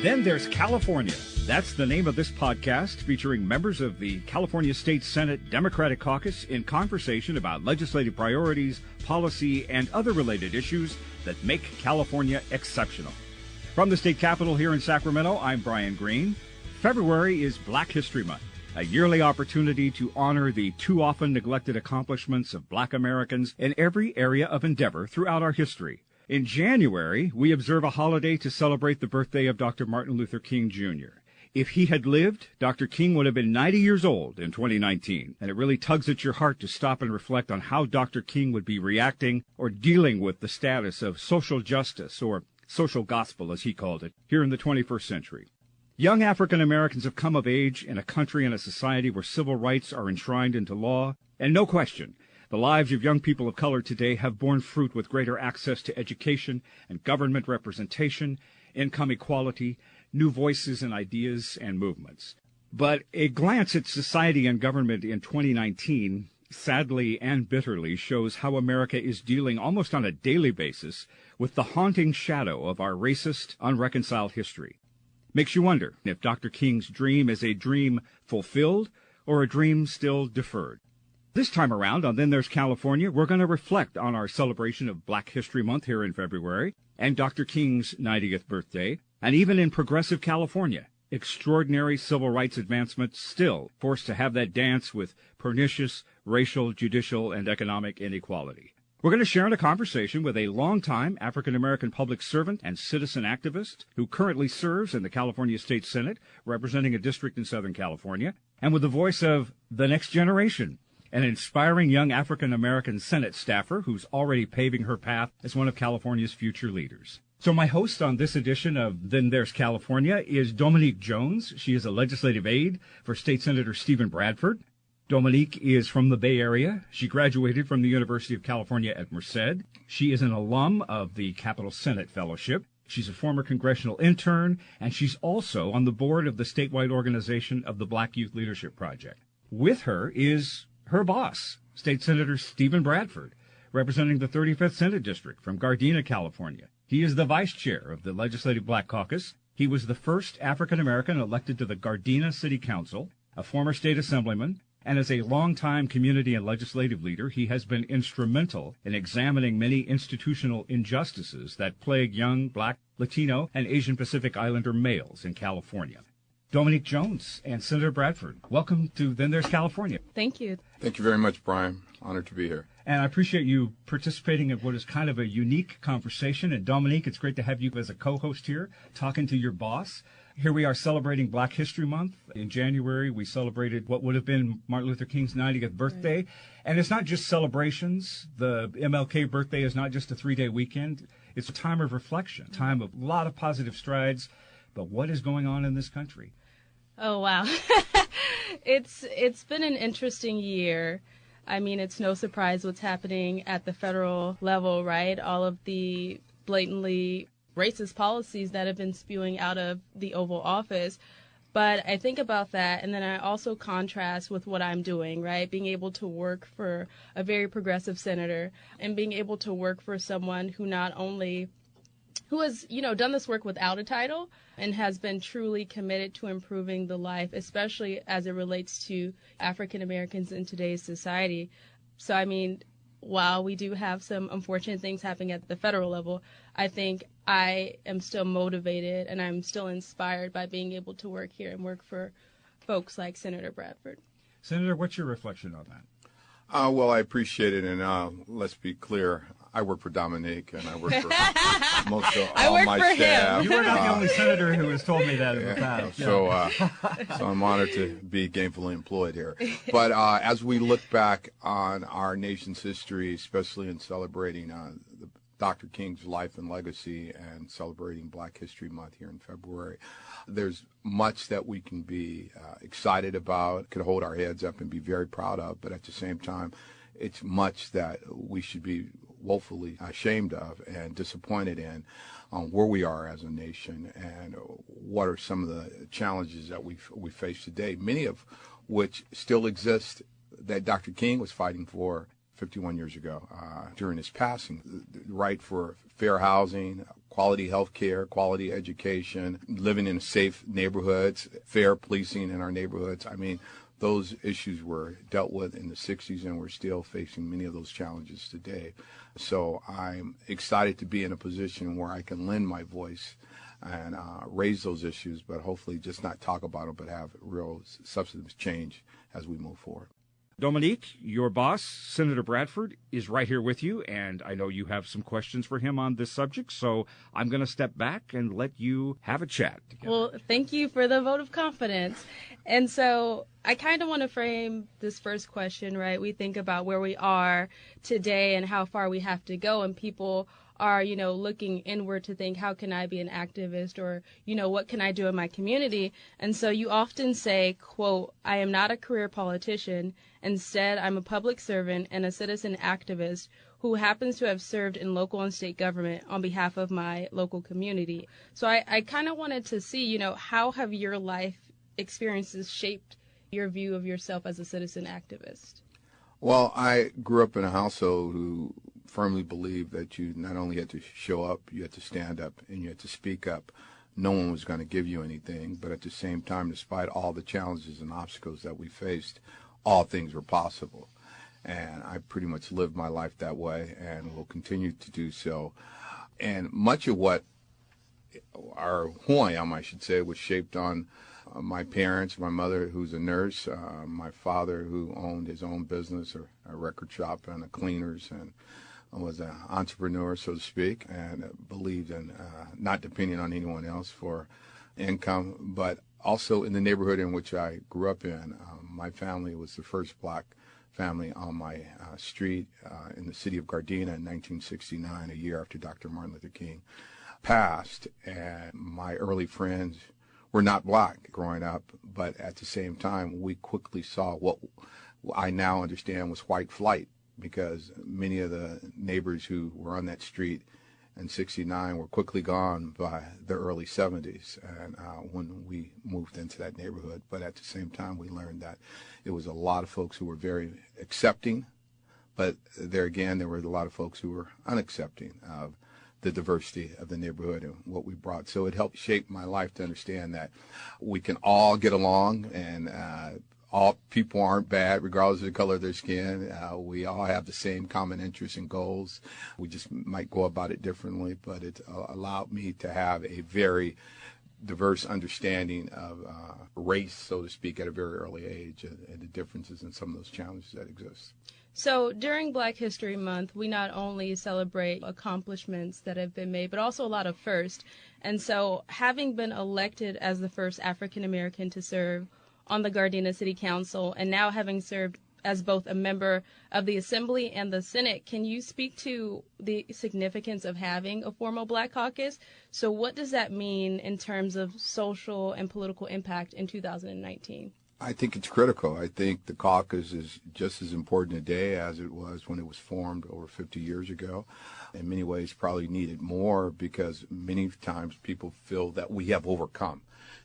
Then there's California. That's the name of this podcast, featuring members of the California State Senate Democratic Caucus in conversation about legislative priorities, policy, and other related issues that make California exceptional. From the state capitol here in Sacramento, I'm Brian Green. February is Black History Month, a yearly opportunity to honor the too often neglected accomplishments of Black Americans in every area of endeavor throughout our history. In January, we observe a holiday to celebrate the birthday of Dr. Martin Luther King, Jr. If he had lived, Dr. King would have been 90 years old in 2019, and it really tugs at your heart to stop and reflect on how Dr. King would be reacting or dealing with the status of social justice, or social gospel as he called it, here in the 21st century. Young African Americans have come of age in a country and a society where civil rights are enshrined into law, and no question, the lives of young people of color today have borne fruit with greater access to education and government representation, income equality, new voices and ideas and movements. But a glance at society and government in 2019, sadly and bitterly, shows how America is dealing almost on a daily basis with the haunting shadow of our racist, unreconciled history. Makes you wonder if Dr. King's dream is a dream fulfilled or a dream still deferred. This time around on Then There's California, we're going to reflect on our celebration of Black History Month here in February and Dr. King's 90th birthday, and even in progressive California, extraordinary civil rights advancements still forced to have that dance with pernicious racial, judicial, and economic inequality. We're going to share in a conversation with a longtime African-American public servant and citizen activist who currently serves in the California State Senate, representing a district in Southern California, and with the voice of the next generation, an inspiring young African-American Senate staffer who's already paving her path as one of California's future leaders. So my host on this edition of Then There's California is Dominique Jones. She is a legislative aide for State Senator Stephen Bradford. Dominique is from the Bay Area. She graduated from the University of California at Merced. She is an alum of the Capitol Senate Fellowship. She's a former congressional intern, and she's also on the board of the statewide organization of the Black Youth Leadership Project. With her is her boss, State Senator Stephen Bradford, representing the 35th Senate District from Gardena, California. He is the vice chair of the Legislative Black Caucus. He was the first African-American elected to the Gardena City Council, a former state assemblyman, and as a longtime community and legislative leader, he has been instrumental in examining many institutional injustices that plague young Black, Latino, and Asian Pacific Islander males in California. Dominique Jones and Senator Bradford, welcome to Then There's California. Thank you. Thank you very much, Brian. Honored to be here. And I appreciate you participating in what is kind of a unique conversation. And Dominique, it's great to have you as a co-host here, talking to your boss. Here we are celebrating Black History Month. In January, we celebrated what would have been Martin Luther King's 90th birthday. Right. And it's not just celebrations. The MLK birthday is not just a 3-day weekend. It's a time of reflection, time of a lot of positive strides. But what is going on in this country? Oh, wow. It's been an interesting year. I mean, it's no surprise what's happening at the federal level, right? All of the blatantly racist policies that have been spewing out of the Oval Office. But I think about that, and then I also contrast with what I'm doing, right? Being able to work for a very progressive senator and being able to work for someone who not only who has, done this work without a title and has been truly committed to improving the life, especially as it relates to African Americans in today's society. So, I mean, while we do have some unfortunate things happening at the federal level, I think I am still motivated and I'm still inspired by being able to work here and work for folks like Senator Bradford. Senator, what's your reflection on that? Well, I appreciate it, and let's be clear. I work for Dominique, and I work for most of all my staff. You are not the only senator who has told me that in the past. So I'm honored to be gainfully employed here. But as we look back on our nation's history, especially in celebrating Dr. King's life and legacy and celebrating Black History Month here in February, there's much that we can be excited about, could hold our heads up and be very proud of, but at the same time, it's much that we should be woefully ashamed of and disappointed in where we are as a nation and what are some of the challenges that we face today, many of which still exist that Dr. King was fighting for 51 years ago during his passing. The right for fair housing, quality health care, quality education, living in safe neighborhoods, fair policing in our neighborhoods. I mean, those issues were dealt with in the 60s, and we're still facing many of those challenges today. So I'm excited to be in a position where I can lend my voice and raise those issues, but hopefully just not talk about them, but have real substantive change as we move forward. Dominique, your boss, Senator Bradford, is right here with you, and I know you have some questions for him on this subject, so I'm going to step back and let you have a chat together. Well, thank you for the vote of confidence. And so I kind of want to frame this first question, right? We think about where we are today and how far we have to go, and people are, looking inward to think, how can I be an activist, or, what can I do in my community? And so you often say, quote, I am not a career politician. Instead, I'm a public servant and a citizen activist who happens to have served in local and state government on behalf of my local community. So I kind of wanted to see, how have your life experiences shaped your view of yourself as a citizen activist? Well, I grew up in a household who firmly believed that you not only had to show up, you had to stand up, and you had to speak up. No one was going to give you anything, but at the same time, despite all the challenges and obstacles that we faced, all things were possible. And I pretty much lived my life that way and will continue to do so. And much of who I am, I should say, was shaped on my parents, my mother, who's a nurse, my father, who owned his own business, a record shop and a cleaners, and was an entrepreneur, so to speak, and believed in not depending on anyone else for income, but also in the neighborhood in which I grew up in. My family was the first black family on my street in the city of Gardena in 1969, a year after Dr. Martin Luther King passed, and my early friends were not black growing up, but at the same time, we quickly saw what I now understand was white flight, because many of the neighbors who were on that street in 69 were quickly gone by the early 70s, and when we moved into that neighborhood. But at the same time, we learned that it was a lot of folks who were very accepting, but there were a lot of folks who were unaccepting of the diversity of the neighborhood and what we brought. So it helped shape my life to understand that we can all get along, and all people aren't bad, regardless of the color of their skin. We all have the same common interests and goals. We just might go about it differently, but it allowed me to have a very diverse understanding of race, so to speak, at a very early age, and the differences in some of those challenges that exist. So during Black History Month, we not only celebrate accomplishments that have been made, but also a lot of firsts. And so having been elected as the first African American to serve on the Gardena City Council, and now having served as both a member of the Assembly and the Senate, can you speak to the significance of having a formal Black caucus? So what does that mean in terms of social and political impact in 2019? I think it's critical. I think the caucus is just as important today as it was when it was formed over 50 years ago. In many ways, probably needed more, because many times people feel that we have overcome,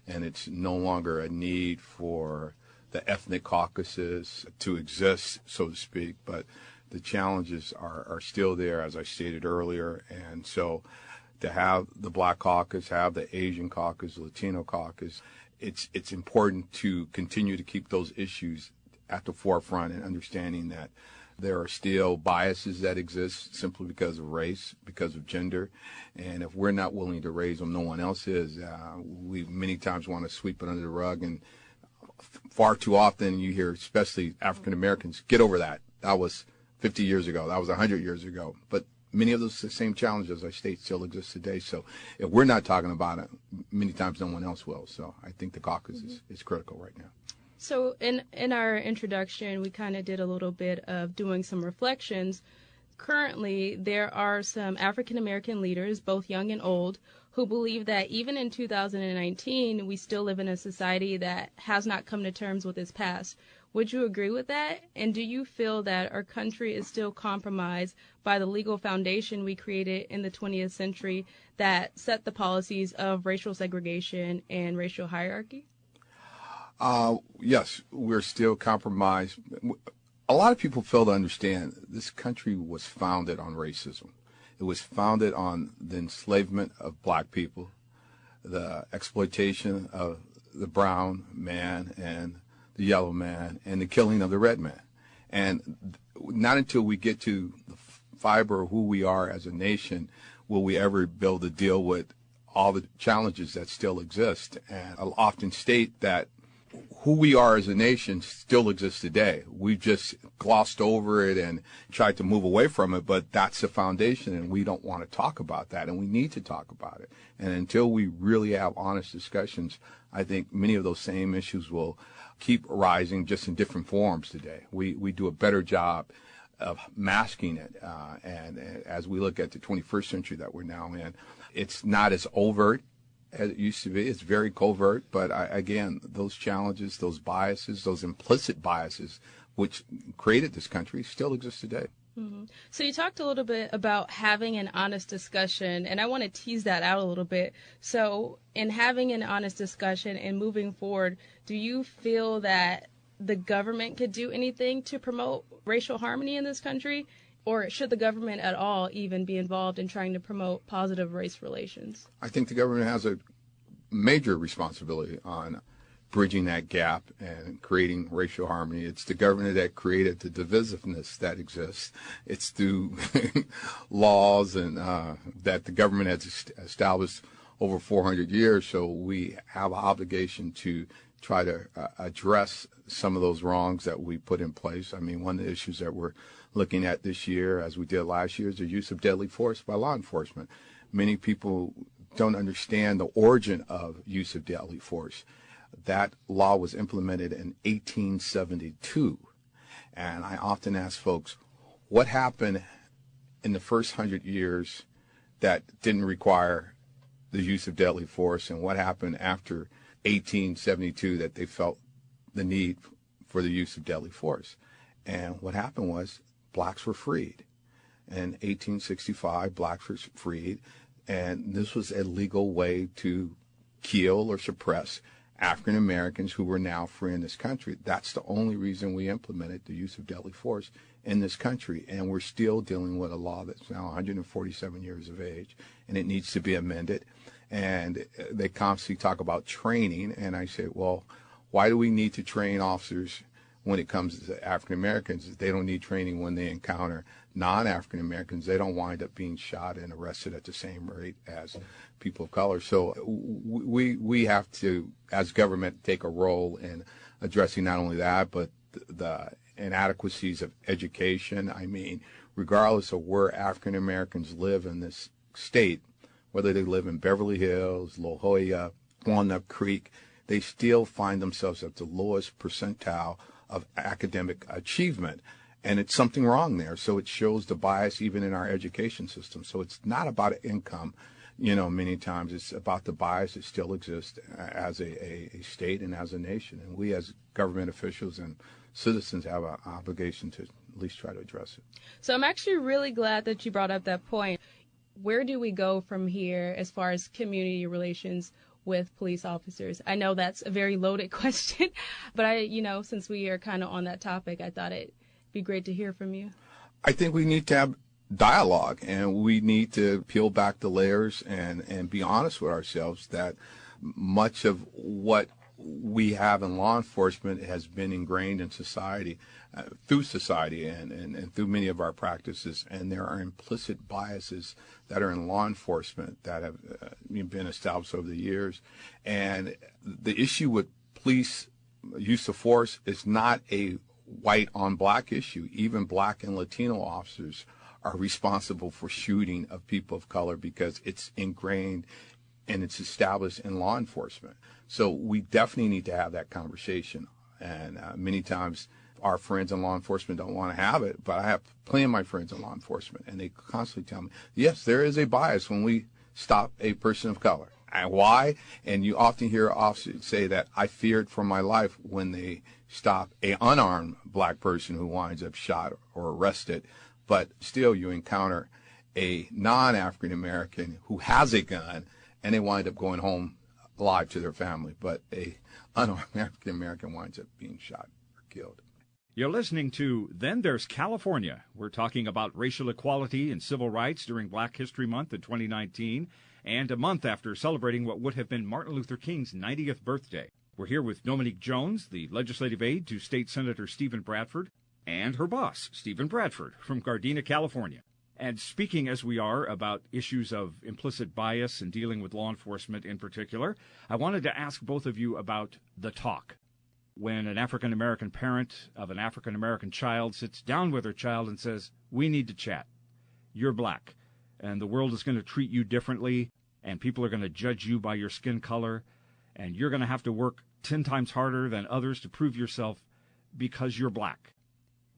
and it's no longer a need for the ethnic caucuses to exist, so to speak, but the challenges are still there, as I stated earlier. And so to have the Black caucus, have the Asian caucus, Latino caucus, it's important to continue to keep those issues at the forefront, and understanding that there are still biases that exist simply because of race, because of gender. And if we're not willing to raise them, no one else is. We many times want to sweep it under the rug, and far too often you hear, especially African Americans, get over that. That was 50 years ago. That was 100 years ago. But many of those same challenges, I state, still exist today. So if we're not talking about it, many times no one else will. So I think the caucus is critical right now. So in our introduction, we kind of did a little bit of doing some reflections. Currently, there are some African American leaders, both young and old, who believe that even in 2019, we still live in a society that has not come to terms with its past. Would you agree with that? And do you feel that our country is still compromised by the legal foundation we created in the 20th century that set the policies of racial segregation and racial hierarchy? Yes, we're still compromised. A lot of people fail to understand this country was founded on racism. It was founded on the enslavement of black people, the exploitation of the brown man and the yellow man, and the killing of the red man. And not until we get to the fiber of who we are as a nation will we ever be able to deal with all the challenges that still exist. And I'll often state that who we are as a nation still exists today. We've just glossed over it and tried to move away from it, but that's the foundation, and we don't want to talk about that, and we need to talk about it. And until we really have honest discussions, I think many of those same issues will keep arising just in different forms today. We do a better job of masking it, and as we look at the 21st century that we're now in, it's not as overt as it used to be. It's very covert, but again, those challenges, those biases, those implicit biases which created this country still exist today. Mm-hmm. So you talked a little bit about having an honest discussion, and I want to tease that out a little bit. So in having an honest discussion and moving forward, do you feel that the government could do anything to promote racial harmony in this country? Or should the government at all even be involved in trying to promote positive race relations? I think the government has a major responsibility on bridging that gap and creating racial harmony. It's the government that created the divisiveness that exists. It's through laws and that the government has established over 400 years. So we have an obligation to try to address some of those wrongs that we put in place. I mean, one of the issues that we're looking at this year, as we did last year, is the use of deadly force by law enforcement. Many people don't understand the origin of use of deadly force. That law was implemented in 1872. And I often ask folks, what happened in the first 100 years that didn't require the use of deadly force, and what happened after 1872 that they felt the need for the use of deadly force? And what happened was blacks were freed. In 1865, blacks were freed, and this was a legal way to kill or suppress African Americans who were now free in this country. That's the only reason we implemented the use of deadly force in this country, and we're still dealing with a law that's now 147 years of age, and it needs to be amended. And they constantly talk about training, and I say, well, why do we need to train officers when it comes to African Americans? They don't need training when they encounter non-African Americans. They don't wind up being shot and arrested at the same rate as people of color. So we have to, as government, take a role in addressing not only that, but the inadequacies of education. I mean, regardless of where African Americans live in this state, whether they live in Beverly Hills, La Jolla, Walnut Creek, they still find themselves at the lowest percentile of academic achievement. And it's something wrong there. So it shows the bias even in our education system. So it's not about income. You know, many times it's about the bias that still exists as a state and as a nation. And we as government officials and citizens have an obligation to at least try to address it. So I'm actually really glad that you brought up that point. Where do we go from here as far as community relations with police officers? I know that's a very loaded question, but since we are kind of on that topic, I thought it'd be great to hear from you. I think we need to have dialogue, and we need to peel back the layers and be honest with ourselves that much of what we have in law enforcement has been ingrained in society, through society and through many of our practices. And there are implicit biases that are in law enforcement that have been established over the years. And the issue with police use of force is not a white on black issue. Even black and Latino officers are responsible for shooting of people of color because it's ingrained and it's established in law enforcement. So we definitely need to have that conversation. And many times our friends in law enforcement don't want to have it, but I have plenty of my friends in law enforcement, and they constantly tell me, yes, there is a bias when we stop a person of color. And why? And you often hear officers say that I feared for my life when they stop an unarmed black person who winds up shot or arrested. But still you encounter a non-African American who has a gun, and they wind up going home alive to their family. But a unarmed African American winds up being shot or killed. You're listening to Then There's California. We're talking about racial equality and civil rights during Black History Month in 2019, and a month after celebrating what would have been Martin Luther King's 90th birthday. We're here with Dominique Jones, the legislative aide to State Senator Stephen Bradford, and her boss, Stephen Bradford, from Gardena, California. And speaking as we are about issues of implicit bias and dealing with law enforcement in particular, I wanted to ask both of you about the talk. When an African-American parent of an African-American child sits down with her child and says, "We need to chat. You're black, and the world is going to treat you differently, and people are going to judge you by your skin color, and you're going to have to work 10 times harder than others to prove yourself because you're black."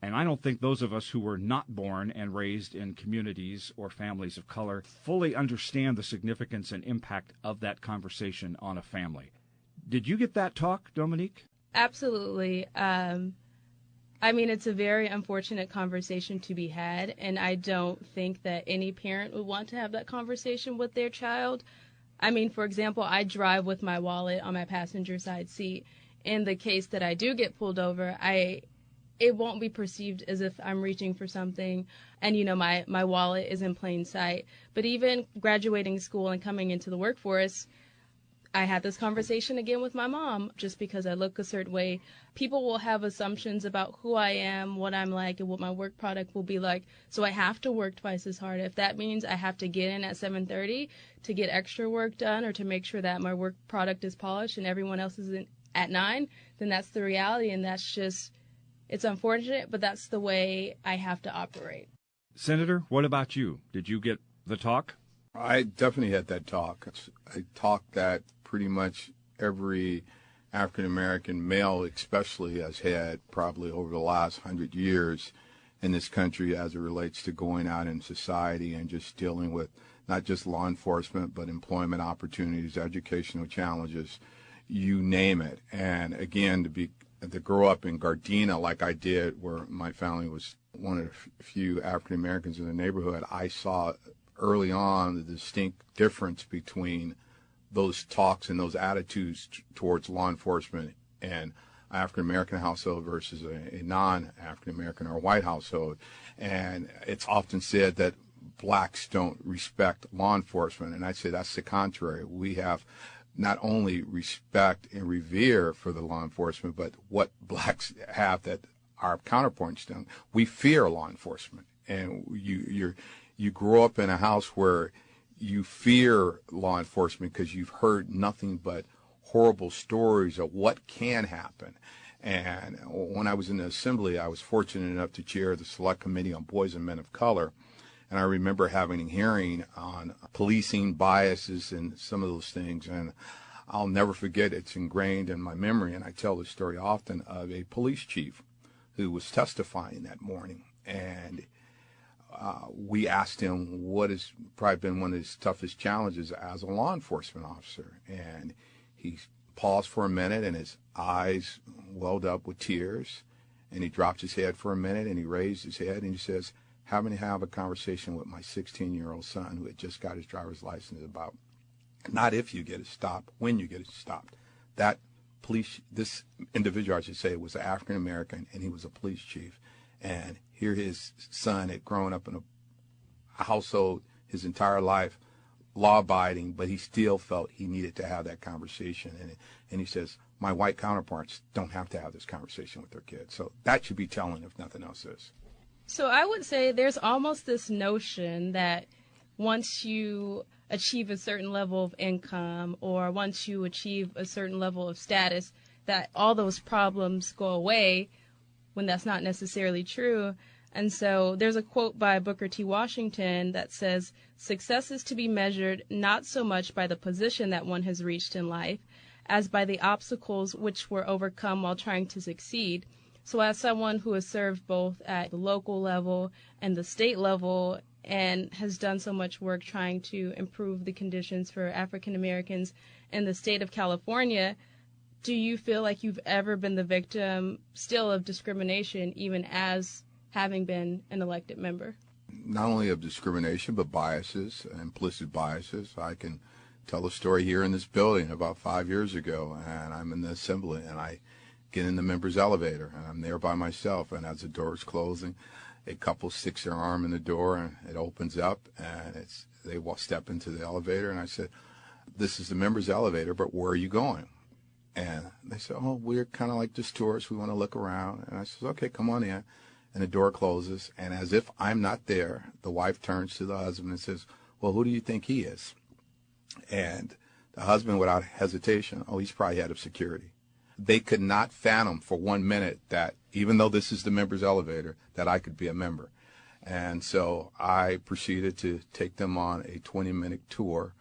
And I don't think those of us who were not born and raised in communities or families of color fully understand the significance and impact of that conversation on a family. Did you get that talk, Dominique? Absolutely. It's a very unfortunate conversation to be had, and I don't think that any parent would want to have that conversation with their child. For example, I drive with my wallet on my passenger side seat. In the case that I do get pulled over, it won't be perceived as if I'm reaching for something and, my wallet is in plain sight. But even graduating school and coming into the workforce, I had this conversation again with my mom. Just because I look a certain way, people will have assumptions about who I am, what I'm like, and what my work product will be like. So I have to work twice as hard. If that means I have to get in at 7:30 to get extra work done or to make sure that my work product is polished and everyone else is in at 9, then that's the reality, and it's unfortunate, but that's the way I have to operate. Senator, what about you? Did you get the talk? I definitely had that talk. It's a talk that pretty much every African-American male especially has had probably over the last 100 years in this country as it relates to going out in society and just dealing with not just law enforcement, but employment opportunities, educational challenges, you name it. And again, to grow up in Gardena like I did, where my family was one of the few African-Americans in the neighborhood, I saw early on the distinct difference between those talks and those attitudes towards law enforcement and African-American household versus a non-African-American or white household. And it's often said that blacks don't respect law enforcement, and I'd say that's the contrary. We have not only respect and revere for the law enforcement, but what blacks have that our counterparts don't. We fear law enforcement, and you grow up in a house where you fear law enforcement because you've heard nothing but horrible stories of what can happen. And when I was in the assembly, I was fortunate enough to chair the Select Committee on Boys and Men of Color. And I remember having a hearing on policing biases and some of those things. And I'll never forget, it's ingrained in my memory, and I tell this story often, of a police chief who was testifying that morning. And we asked him what has probably been one of his toughest challenges as a law enforcement officer. And he paused for a minute, and his eyes welled up with tears. And he dropped his head for a minute, and he raised his head, and he says, "Having to have a conversation with my 16-year-old son who had just got his driver's license about not if you get it stopped, when you get it stopped." This individual, I should say, was an African-American, and he was a police chief. And here his son had grown up in a household his entire life, law-abiding, but he still felt he needed to have that conversation. And he says, my white counterparts don't have to have this conversation with their kids. So that should be telling if nothing else is. So I would say there's almost this notion that once you achieve a certain level of income or once you achieve a certain level of status, that all those problems go away, when that's not necessarily true. And so there's a quote by Booker T. Washington that says, "Success is to be measured not so much by the position that one has reached in life as by the obstacles which were overcome while trying to succeed." So as someone who has served both at the local level and the state level and has done so much work trying to improve the conditions for African Americans in the state of California, do you feel like you've ever been the victim still of discrimination, even as having been an elected member? Not only of discrimination, but biases, implicit biases. I can tell a story here in this building about 5 years ago, and I'm in the assembly, and I get in the members' elevator, and I'm there by myself. And as the door is closing, a couple sticks their arm in the door, and it opens up, and they step into the elevator. And I said, "This is the members' elevator, but where are you going?" And they said, "Oh, we're kind of like just tourists. We want to look around." And I said, "Okay, come on in." And the door closes, and as if I'm not there, the wife turns to the husband and says, "Well, who do you think he is?" And the husband, without hesitation, "Oh, he's probably head of security." They could not fathom for 1 minute that, even though this is the members' elevator, that I could be a member. And so I proceeded to take them on a 20-minute tour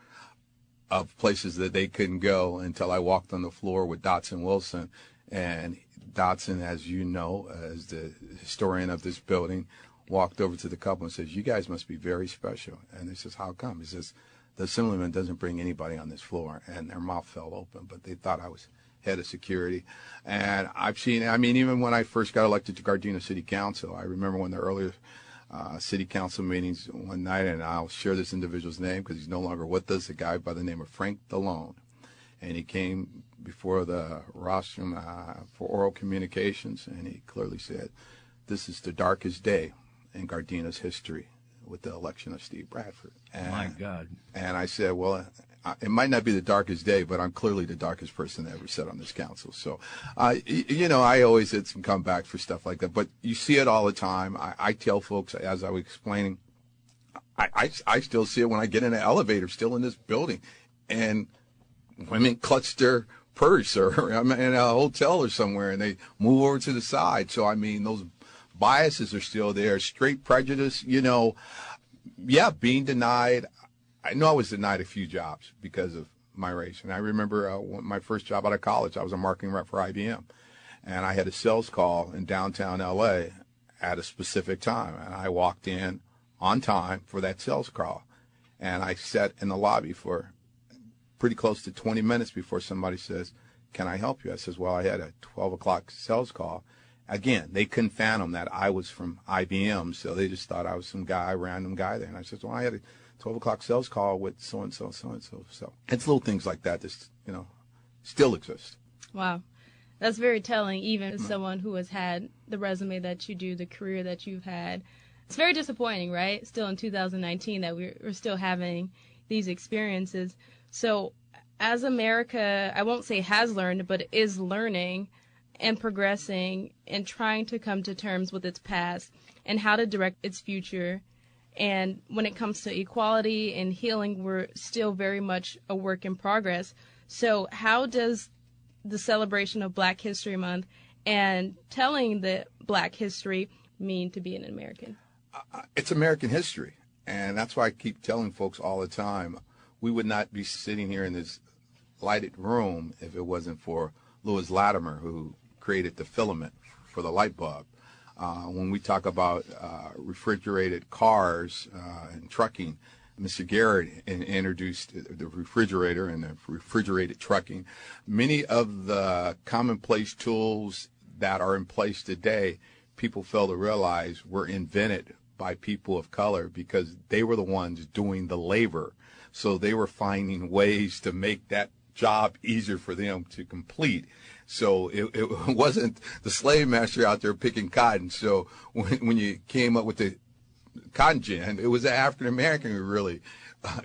of places that they couldn't go until I walked on the floor with Dotson Wilson. And Dotson, as you know, as the historian of this building, walked over to the couple and says, "You guys must be very special." And they says, "How come?" He says, "The Assemblyman doesn't bring anybody on this floor." And their mouth fell open, but they thought I was head of security. And I've seen, I mean, even when I first got elected to Gardena City Council, I remember when the earlier city council meetings one night, and I'll share this individual's name because he's no longer with us, a guy by the name of Frank Delone. And he came before the rostrum for oral communications, and he clearly said, "This is the darkest day in Gardena's history with the election of Steve Bradford." And, my God. And I said, "Well, it might not be the darkest day, but I'm clearly the darkest person that ever sat on this council." So, I always had some comebacks for stuff like that. But you see it all the time. I tell folks, as I was explaining, I still see it when I get in an elevator, still in this building, and women clutch their purse, or I'm in a hotel or somewhere, and they move over to the side. So, I mean, those biases are still there. Straight prejudice, being denied. I know I was denied a few jobs because of my race. And I remember my first job out of college, I was a marketing rep for IBM. And I had a sales call in downtown L.A. at a specific time. And I walked in on time for that sales call. And I sat in the lobby for pretty close to 20 minutes before somebody says, "Can I help you?" I says, "Well, I had a 12 o'clock sales call." Again, they couldn't fathom that I was from IBM, so they just thought I was some guy, random guy there. And I said, "Well, I had a 12 o'clock sales call with so-and-so, so-and-so." So it's little things like that that, still exist. Wow. That's very telling, even as someone who has had the resume that you do, the career that you've had. It's very disappointing, right? Still in 2019 that we're still having these experiences. So as America, I won't say has learned, but is learning and progressing and trying to come to terms with its past and how to direct its future. And when it comes to equality and healing, we're still very much a work in progress. So how does the celebration of Black History Month and telling the Black history mean to be an American? It's American history. And that's why I keep telling folks all the time, we would not be sitting here in this lighted room if it wasn't for Lewis Latimer, who created the filament for the light bulb. When we talk about refrigerated cars and trucking, Mr. Garrett introduced the refrigerator and the refrigerated trucking. Many of the commonplace tools that are in place today, people fail to realize were invented by people of color because they were the ones doing the labor. So they were finding ways to make that job easier for them to complete. So it wasn't the slave master out there picking cotton. So when you came up with the cotton gin, it was the African American who really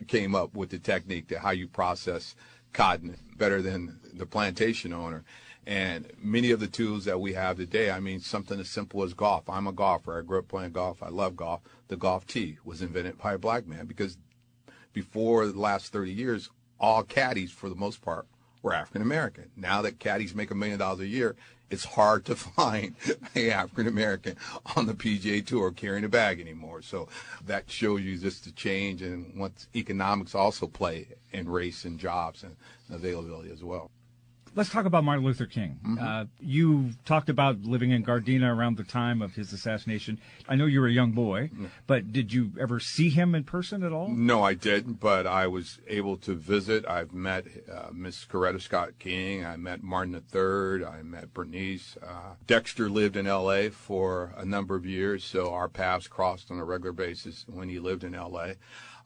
came up with the technique to how you process cotton better than the plantation owner. And many of the tools that we have today, I mean, something as simple as golf. I'm a golfer. I grew up playing golf. I love golf. The golf tee was invented by a black man because before the last 30 years, all caddies, for the most part, were African American. Now that caddies make $1 million a year, it's hard to find an African American on the PGA Tour carrying a bag anymore. So that shows you just the change and what economics also play in race and jobs and availability as well. Let's talk about Martin Luther King. Mm-hmm. You talked about living in Gardena around the time of his assassination. I know you were a young boy, but did you ever see him in person at all? No, I didn't, but I was able to visit. I've met Miss Coretta Scott King. I met Martin III. I met Bernice. Dexter lived in L.A. for a number of years, so our paths crossed on a regular basis when he lived in L.A.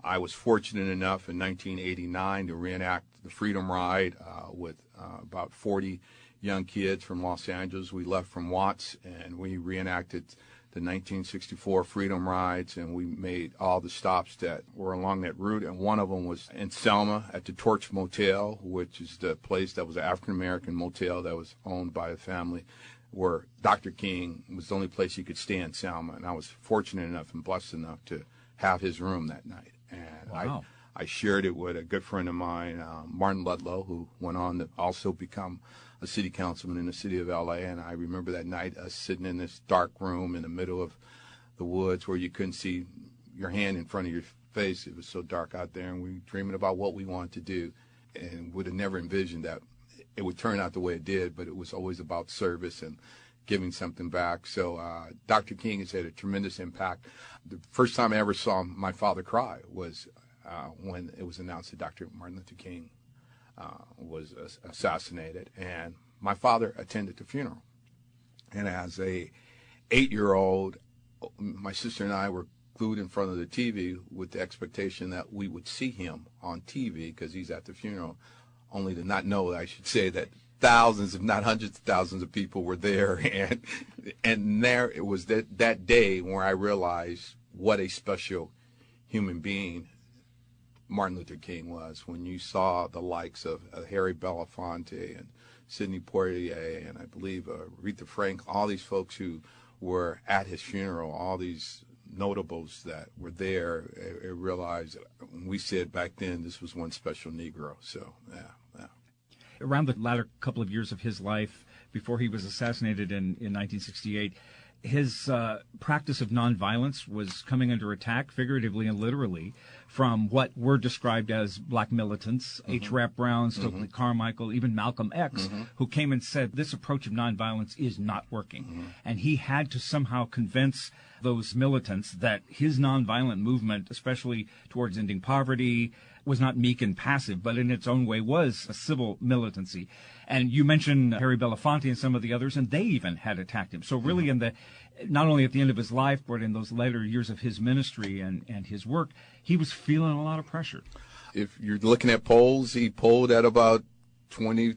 I was fortunate enough in 1989 to reenact the Freedom Ride with about 40 young kids from Los Angeles. We left from Watts, and we reenacted the 1964 Freedom Rides, and we made all the stops that were along that route. And one of them was in Selma at the Torch Motel, which is the place that was an African-American motel that was owned by a family where Dr. King was the only place he could stay in Selma. And I was fortunate enough and blessed enough to have his room that night. And wow. I shared it with a good friend of mine, Martin Ludlow, who went on to also become a city councilman in the city of L.A., and I remember that night us sitting in this dark room in the middle of the woods where you couldn't see your hand in front of your face. It was so dark out there, and we were dreaming about what we wanted to do, and would have never envisioned that it would turn out the way it did, but it was always about service and giving something back. So Dr. King has had a tremendous impact. The first time I ever saw my father cry was when it was announced that Dr. Martin Luther King was assassinated, and my father attended the funeral. And as a 8-year-old, my sister and I were glued in front of the TV with the expectation that we would see him on TV because he's at the funeral, only to not know, I should say, that thousands, if not hundreds of thousands of people were there. And there it was that day where I realized what a special human being Martin Luther King was, when you saw the likes of Harry Belafonte and Sidney Poitier and I believe Aretha Franklin, all these folks who were at his funeral, all these notables that were there. I realized when we said back then this was one special Negro. So, yeah. Around the latter couple of years of his life, before he was assassinated in 1968, his practice of nonviolence was coming under attack, figuratively and literally, from what were described as black militants, H. Rap Brown, Stokely Carmichael, even Malcolm X, who came and said this approach of nonviolence is not working. And he had to somehow convince those militants that his nonviolent movement, especially towards ending poverty, was not meek and passive, but in its own way was a civil militancy. And you mentioned Harry Belafonte and some of the others, and they even had attacked him. So really not only at the end of his life, but in those later years of his ministry and his work, he was feeling a lot of pressure. If you're looking at polls, he polled at about 27%,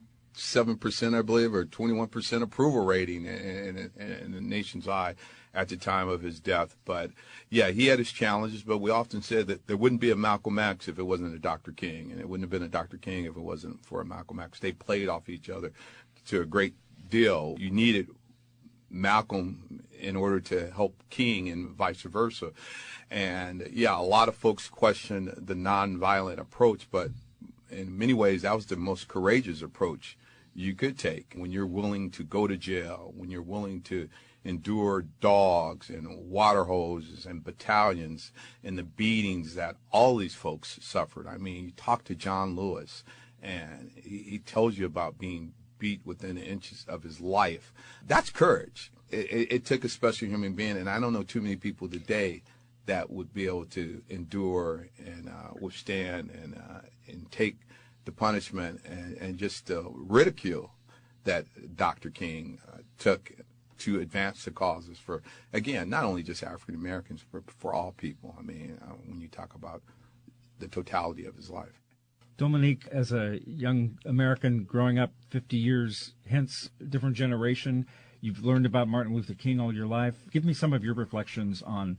I believe, or 21% approval rating in the nation's eye at the time of his death. But, yeah, he had his challenges, but we often said that there wouldn't be a Malcolm X if it wasn't a Dr. King, and it wouldn't have been a Dr. King if it wasn't for a Malcolm X. They played off each other to a great deal. You needed Malcolm in order to help King and vice versa. And, yeah, a lot of folks question the nonviolent approach, but in many ways that was the most courageous approach you could take when you're willing to go to jail, when you're willing to endure dogs and water hoses and battalions and the beatings that all these folks suffered. I mean, you talk to John Lewis, and he tells you about being beat within inches of his life. That's courage. It took a special human being, and I don't know too many people today that would be able to endure and withstand and take the punishment and just ridicule that Dr. King took to advance the causes for, again, not only just African Americans, but for all people. I mean, when you talk about the totality of his life. Dominique, as a young American growing up 50 years hence, different generation, you've learned about Martin Luther King all your life. Give me some of your reflections on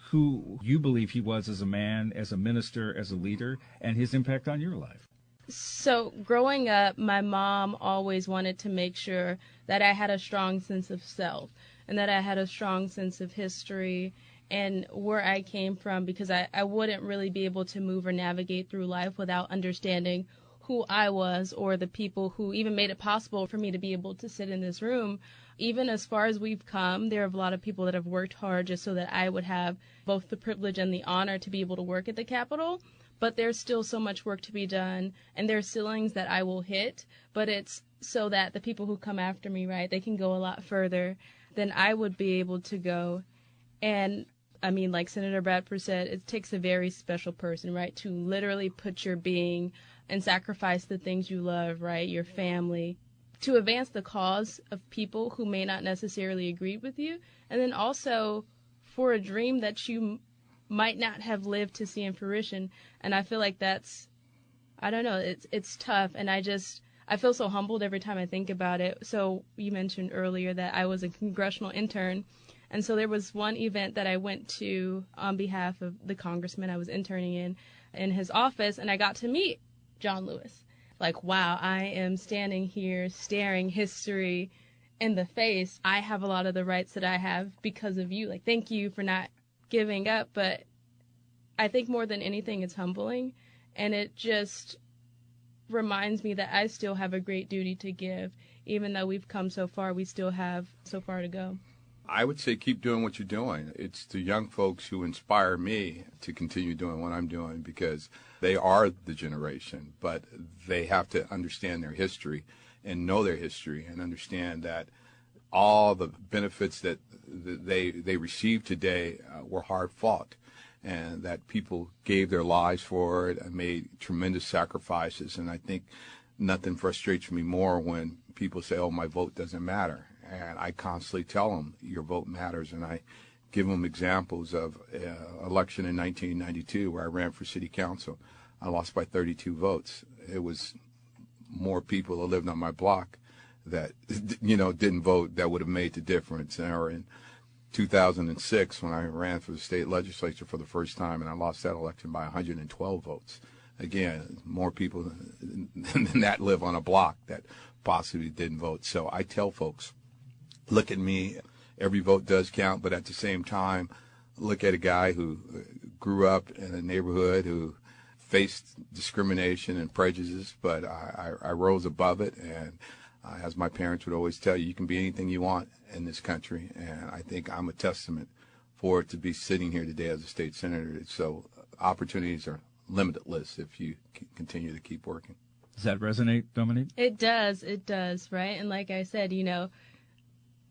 who you believe he was as a man, as a minister, as a leader, and his impact on your life. So growing up, my mom always wanted to make sure that I had a strong sense of self and that I had a strong sense of history and where I came from, because I wouldn't really be able to move or navigate through life without understanding who I was or the people who even made it possible for me to be able to sit in this room. Even as far as we've come, there are a lot of people that have worked hard just so that I would have both the privilege and the honor to be able to work at the Capitol. But there's still so much work to be done, and there's ceilings that I will hit, but it's so that the people who come after me, right, they can go a lot further than I would be able to go. And, I mean, like Senator Bradford said, it takes a very special person, right, to literally put your being and sacrifice the things you love, right, your family, to advance the cause of people who may not necessarily agree with you, and then also for a dream that you might not have lived to see in fruition. And I feel like that's, I don't know, it's tough. And I I feel so humbled every time I think about it. So you mentioned earlier that I was a congressional intern. And so there was one event that I went to on behalf of the congressman I was interning in his office, and I got to meet John Lewis. Like, wow, I am standing here staring history in the face. I have a lot of the rights that I have because of you. Like, thank you for not giving up. But I think more than anything, it's humbling. And it just reminds me that I still have a great duty to give. Even though we've come so far, we still have so far to go. I would say keep doing what you're doing. It's the young folks who inspire me to continue doing what I'm doing, because they are the generation, but they have to understand their history and know their history and understand that all the benefits that they receive today were hard fought, and that people gave their lives for it and made tremendous sacrifices. And I think nothing frustrates me more when people say, oh, my vote doesn't matter. And I constantly tell them, your vote matters. And I give them examples of election in 1992 where I ran for city council. I lost by 32 votes. It was more people that lived on my block that, didn't vote that would have made the difference. Or in 2006, when I ran for the state legislature for the first time, and I lost that election by 112 votes. Again, more people than that live on a block that possibly didn't vote. So I tell folks, look at me. Every vote does count, but at the same time, look at a guy who grew up in a neighborhood who faced discrimination and prejudice, but I rose above it. And as my parents would always tell you, you can be anything you want in this country. And I think I'm a testament for it to be sitting here today as a state senator. So opportunities are limitless if you continue to keep working. Does that resonate, Dominique? It does, right? And like I said,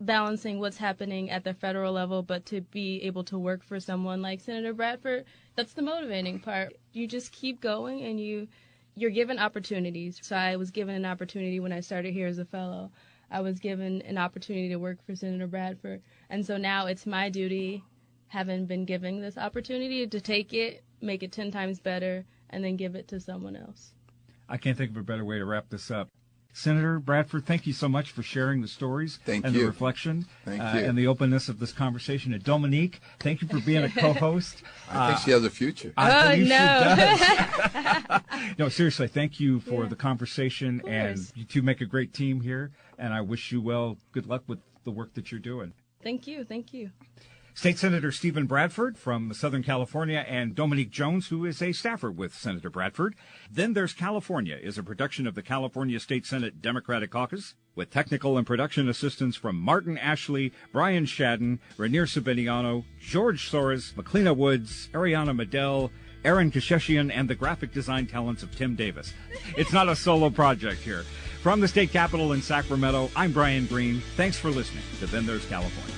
balancing what's happening at the federal level, but to be able to work for someone like Senator Bradford, that's the motivating part. You just keep going, and you're given opportunities. So I was given an opportunity when I started here as a fellow. I was given an opportunity to work for Senator Bradford. And so now it's my duty, having been given this opportunity, to take it, make it 10 times better, and then give it to someone else. I can't think of a better way to wrap this up. Senator Bradford, thank you so much for sharing the stories and the reflection and the openness of this conversation. And Dominique, thank you for being a co-host. I think she has a future. I believe she does. No, seriously, thank you for the conversation, and you two make a great team here, and I wish you good luck with the work that you're doing. Thank you. State Senator Stephen Bradford from Southern California, and Dominique Jones, who is a staffer with Senator Bradford. Then There's California is a production of the California State Senate Democratic Caucus, with technical and production assistance from Martin Ashley, Brian Shadden, Rainier Sabiniano, George Soares, McLeana Woods, Ariana Medell, Aaron Kasheshian, and the graphic design talents of Tim Davis. It's not a solo project here. From the state capitol in Sacramento, I'm Brian Green. Thanks for listening to Then There's California.